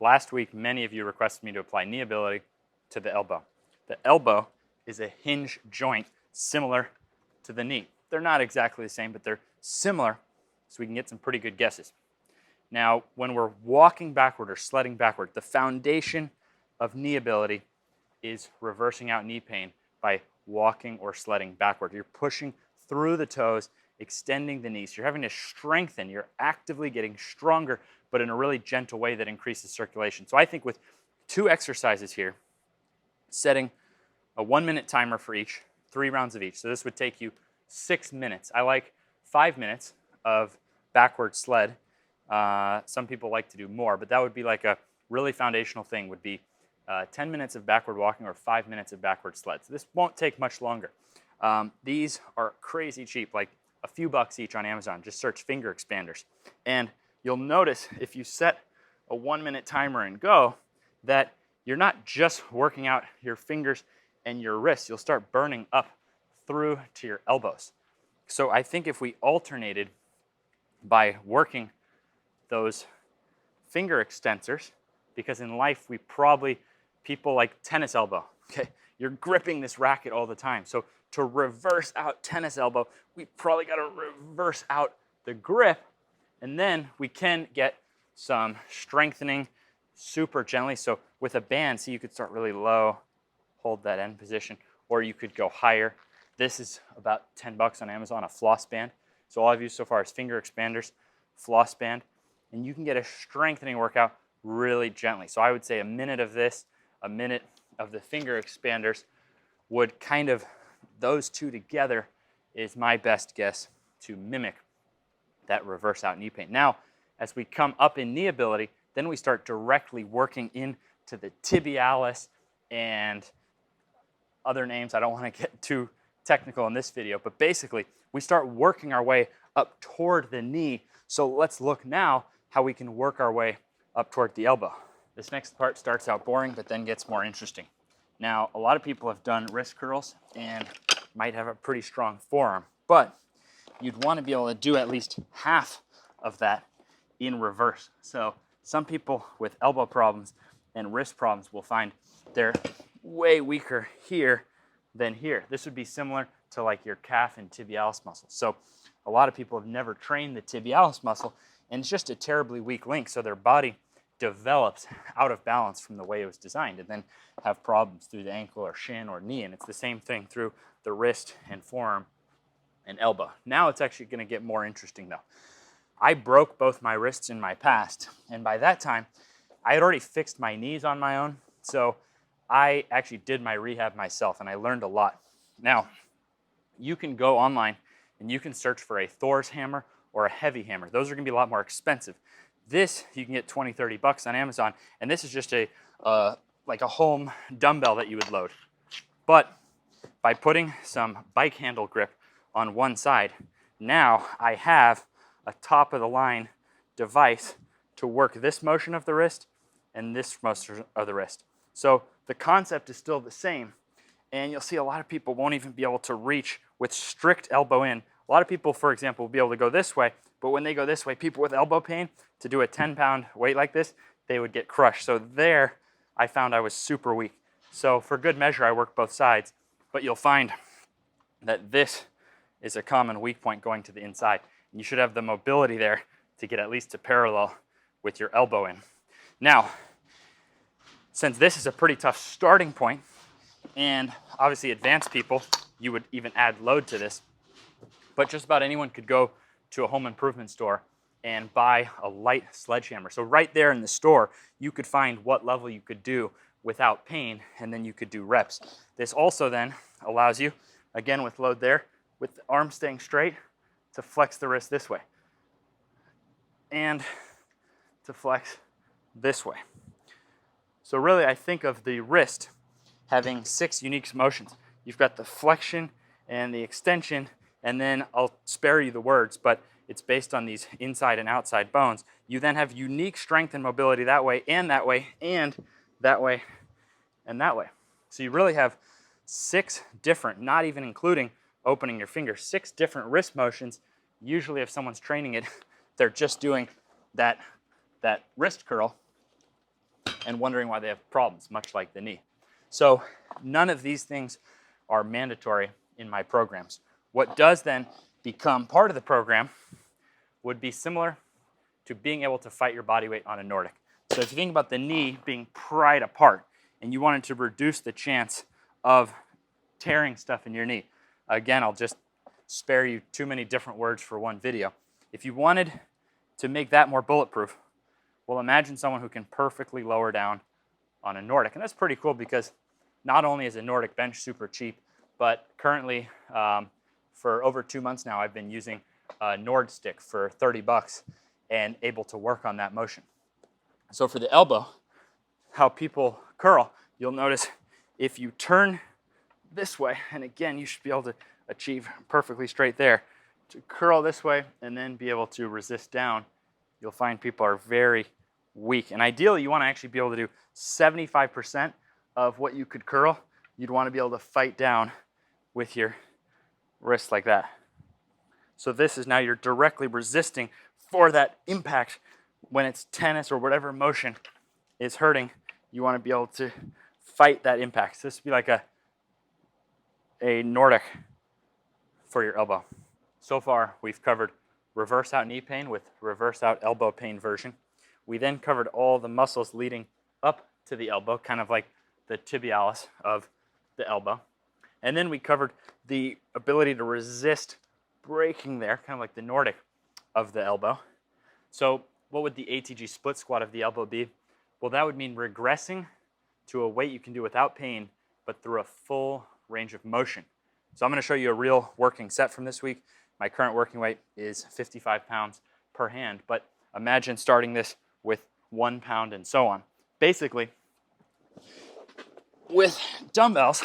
Last week, many of you requested me to apply knee ability to the elbow. The elbow is a hinge joint similar to the knee. They're not exactly the same, but they're similar, so we can get some pretty good guesses. Now, when we're walking backward or sledding backward, the foundation of knee ability is reversing out knee pain by walking or sledding backward. You're pushing through the toes, extending the knees. You're having to strengthen. You're actively getting stronger, but in a really gentle way that increases circulation. So I think with 2 exercises here, setting a 1-minute timer for each, 3 rounds of each. So this would take you 6 minutes. I like 5 minutes of backward sled. Some people like to do more, but that would be like a really foundational thing, would be 10 minutes of backward walking or 5 minutes of backward sled. So this won't take much longer. These are crazy cheap, like a few bucks each on Amazon. Just search finger expanders. And you'll notice if you set a 1-minute timer and go, that you're not just working out your fingers and your wrists. You'll start burning up through to your elbows. So I think if we alternated by working those finger extensors, because in life people like tennis elbow, okay? You're gripping this racket all the time. So to reverse out tennis elbow, we probably got to reverse out the grip, and then we can get some strengthening super gently. So with a band, see, you could start really low, hold that end position, or you could go higher. This is about 10 bucks on Amazon, a floss band. So all I've used so far is finger expanders, floss band, and you can get a strengthening workout really gently. So I would say a minute of this, a minute of the finger expanders would kind of, those two together is my best guess to mimic that reverse out knee pain. Now, as we come up in knee ability, then we start directly working into the tibialis and other names. I don't want to get too technical in this video, but basically we start working our way up toward the knee. So let's look now how we can work our way up toward the elbow. This next part starts out boring, but then gets more interesting. Now, a lot of people have done wrist curls and might have a pretty strong forearm, but you'd want to be able to do at least half of that in reverse. So some people with elbow problems and wrist problems will find they're way weaker here than here. This would be similar to like your calf and tibialis muscles. So a lot of people have never trained the tibialis muscle, and it's just a terribly weak link. So their body develops out of balance from the way it was designed, and then have problems through the ankle or shin or knee. And it's the same thing through the wrist and forearm and elbow. Now it's actually going to get more interesting though. I broke both my wrists in my past, and by that time I had already fixed my knees on my own. So I actually did my rehab myself, and I learned a lot. Now, you can go online and you can search for a Thor's hammer or a heavy hammer. Those are going to be a lot more expensive. This you can get 20, 30 bucks on Amazon, and this is just a like a home dumbbell that you would load. But by putting some bike handle grip on one side, now I have a top of the line device to work this motion of the wrist and this motion of the wrist. So the concept is still the same, and you'll see a lot of people won't even be able to reach with strict elbow in. A lot of people, for example, will be able to go this way, but when they go this way, people with elbow pain, to do a 10-pound weight like this, they would get crushed. So there, I found I was super weak. So for good measure, I work both sides, but you'll find that this is a common weak point going to the inside. And you should have the mobility there to get at least to parallel with your elbow in. Now, since this is a pretty tough starting point, and obviously advanced people, you would even add load to this, but just about anyone could go to a home improvement store and buy a light sledgehammer. So right there in the store, you could find what level you could do without pain, and then you could do reps. This also then allows you, again with load there, with the arm staying straight, to flex the wrist this way, and to flex this way. So really, I think of the wrist having 6 unique motions. You've got the flexion and the extension, and then I'll spare you the words, but it's based on these inside and outside bones. You then have unique strength and mobility that way, and that way, and that way, and that way. So you really have 6 different, not even including opening your finger, 6 different wrist motions. Usually if someone's training it, they're just doing that wrist curl. and wondering why they have problems, much like the knee. So none of these things are mandatory in my programs. What does then become part of the program would be similar to being able to fight your body weight on a Nordic. So if you think about the knee being pried apart and you wanted to reduce the chance of tearing stuff in your knee, again, I'll just spare you too many different words for one video. If you wanted to make that more bulletproof, well, imagine someone who can perfectly lower down on a Nordic. And that's pretty cool because not only is a Nordic bench super cheap, but currently for over 2 months now, I've been using a Nord stick for 30 bucks and able to work on that motion. So for the elbow, how people curl, you'll notice if you turn this way, and again, you should be able to achieve perfectly straight there, to curl this way and then be able to resist down, you'll find people are very weak. And ideally, you want to actually be able to do 75% of what you could curl. You'd want to be able to fight down with your wrist like that. So this is now you're directly resisting for that impact when it's tennis or whatever motion is hurting. You want to be able to fight that impact. So this would be like a Nordic for your elbow. So far, we've covered reverse out knee pain with reverse out elbow pain version. We then covered all the muscles leading up to the elbow, kind of like the tibialis of the elbow. And then we covered the ability to resist breaking there, kind of like the Nordic of the elbow. So what would the ATG split squat of the elbow be? Well, that would mean regressing to a weight you can do without pain, but through a full range of motion. So I'm going to show you a real working set from this week. My current working weight is 55 pounds per hand, but imagine starting this with 1 pound and so on. Basically, with dumbbells,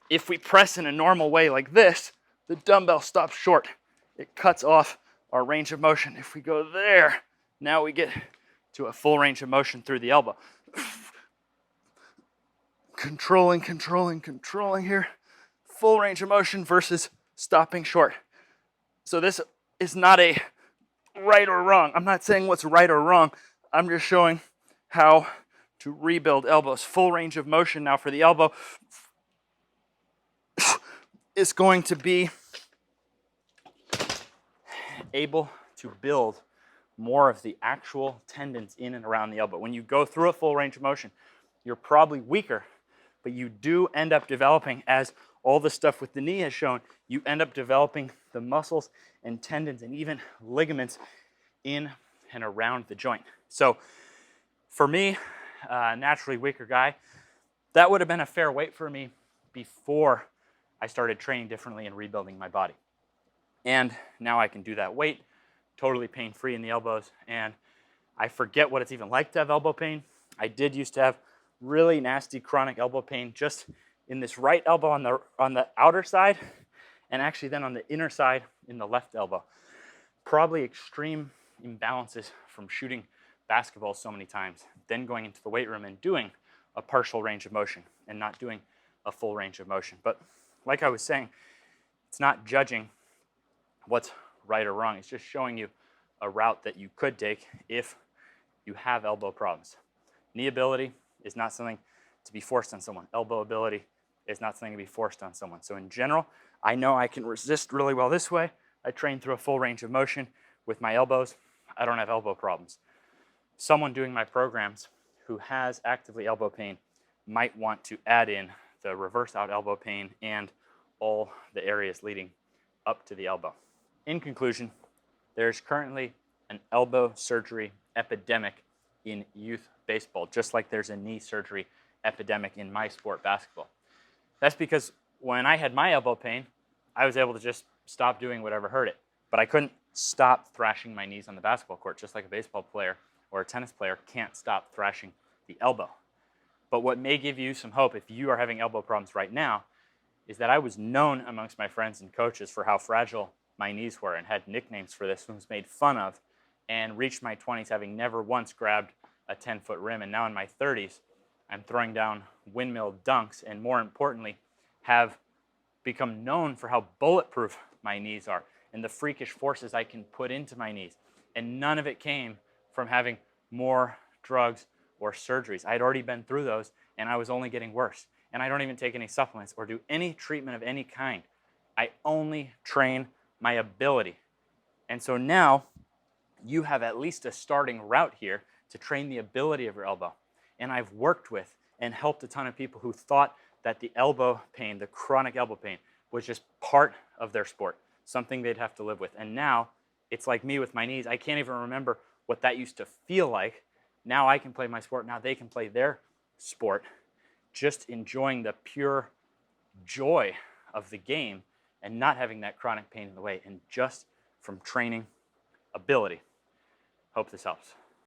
if we press in a normal way like this, the dumbbell stops short. It cuts off our range of motion. If we go there, now we get to a full range of motion through the elbow. Controlling here. Full range of motion versus stopping short. So this is not a right or wrong. I'm not saying what's right or wrong. I'm just showing how to rebuild elbows. Full range of motion now for the elbow is going to be able to build more of the actual tendons in and around the elbow. When you go through a full range of motion, you're probably weaker, but you do end up developing, as all the stuff with the knee has shown, you end up developing the muscles and tendons and even ligaments in and around the joint. So for me, a naturally weaker guy, that would have been a fair weight for me before I started training differently and rebuilding my body. And now I can do that weight totally pain-free in the elbows, and I forget what it's even like to have elbow pain. I did used to have really nasty chronic elbow pain just in this right elbow on the outer side, and actually then on the inner side in the left elbow. Probably extreme imbalances from shooting basketball so many times, then going into the weight room and doing a partial range of motion and not doing a full range of motion. But like I was saying, it's not judging what's right or wrong. It's just showing you a route that you could take if you have elbow problems. Knee ability is not something to be forced on someone. Elbow ability is not something to be forced on someone. So in general, I know I can resist really well this way. I train through a full range of motion with my elbows. I don't have elbow problems. Someone doing my programs who has actively elbow pain might want to add in the reverse out elbow pain and all the areas leading up to the elbow. In conclusion, there's currently an elbow surgery epidemic in youth baseball, just like there's a knee surgery epidemic in my sport, basketball. That's because when I had my elbow pain, I was able to just stop doing whatever hurt it, but I couldn't stop thrashing my knees on the basketball court, just like a baseball player or a tennis player can't stop thrashing the elbow. But what may give you some hope if you are having elbow problems right now is that I was known amongst my friends and coaches for how fragile my knees were and had nicknames for this and was made fun of, and reached my 20s having never once grabbed a 10-foot rim. And now in my 30s, I'm throwing down windmill dunks, and more importantly, have become known for how bulletproof my knees are and the freakish forces I can put into my knees. And none of it came from having more drugs or surgeries. I had already been through those, and I was only getting worse. And I don't even take any supplements or do any treatment of any kind. I only train my ability. And so now you have at least a starting route here to train the ability of your elbow. And I've worked with and helped a ton of people who thought that the elbow pain, the chronic elbow pain, was just part of their sport, something they'd have to live with. And now it's like me with my knees. I can't even remember what that used to feel like. Now I can play my sport. Now they can play their sport, just enjoying the pure joy of the game and not having that chronic pain in the way, and just from training ability. Hope this helps.